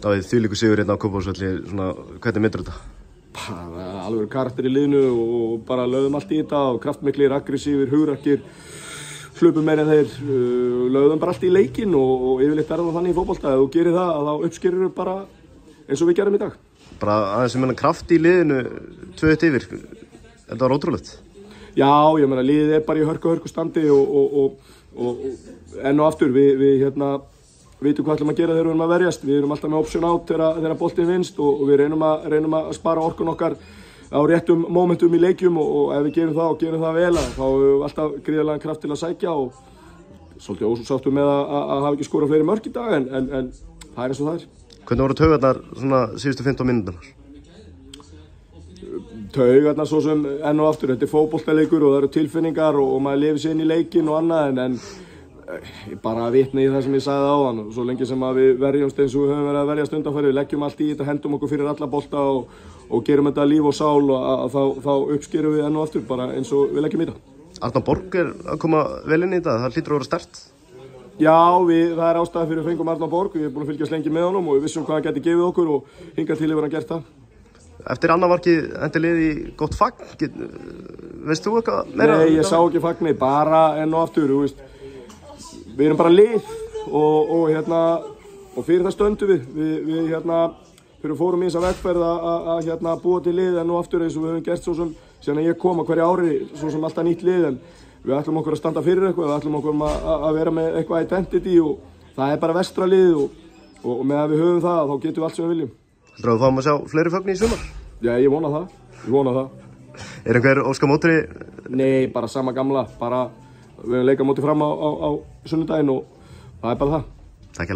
Já, þvílíkur sigur hérna á Kópavogsvelli, svona, hvernig myndir þetta? Bara alveg karakter í liðinu og bara lögðum allt í þetta og kraftmiklir, aggressífir, hugrakkir, hlupum meira en þeir, lögðum bara allt í leikinn og yfirleitt er það þannig í fótbolta. Ef þú gerir það, þá uppskerir þú bara eins og við gerum í dag. Bara aðeins sem kraft í liðinu, 2-1 yfir, þetta var ótrúlegt. Já, ég meina liðið er bara í hörku standi og enn og aftur, við vitum hvað ætlum að gera þegar við erum að verjast. Við erum alltaf með option out þegar boltinn vinnst og við reynum að spara orkun okkar á réttum momentum í leikjum og ef við gerum það og gerum það vel þá hefur við alltaf gríðarlegan kraft til að sækja og svolítið ósáttum með að hafa ekki skorað fleiri mörk í dag en það er eins og það er. Hvernig voru taugarnar svona síðustu 15 mínúturnar? Taugarnar svo sem enn og aftur, þetta er fótboltaleikur og það eru tilfinningar og maður lifir sér inn í leikinn og annað en bara að vitna í það sem ég sagði áðan og svo lengi sem að við verjumst eins og við höfum verið að verjast undanfarið, við leggjum allt í þetta, hendum okkur fyrir alla bolta og gerum þetta líf og sál og þá uppskerum við enn og aftur bara eins og við leggjum í þetta. Arnar Borg er að koma vel inn í þetta, það hlýtur að vera sterkt. Já, það er ástæða fyrir að fengum Arnar Borg, við erum búin að fylgjast lengi með honum og við vissum hvað hann geti gefið okkur og hingað til hefur hann gert það. Eftir annað markið endi liðið í gott fagn, veist þú eitthvað meira? Nei, ég sá ekki fagnir, bara enn og aftur, þú veist. Við erum bara lið og fyrir það stöndum við fyrir fórum í þessa vegferð að búa til lið enn og aftur eins og við höfum gert svo sem síðan að ég kom að hverju ári svo sem alltaf nýtt lið en við ætlum okkur að standa fyrir eitthvað, við ætlum okkur að vera með eitthvað identity og það er bara vestra lið og með að við höfum það þá getum við allt sem við viljum. Heldur þú að fáum að sjá fleiri fögn í sumar? Já, ég vona það. Er einhver óska mótri? Nei, bara sama gamla, bara við höfum leikað móti fram á sunnudaginn og það er bara það. Takk.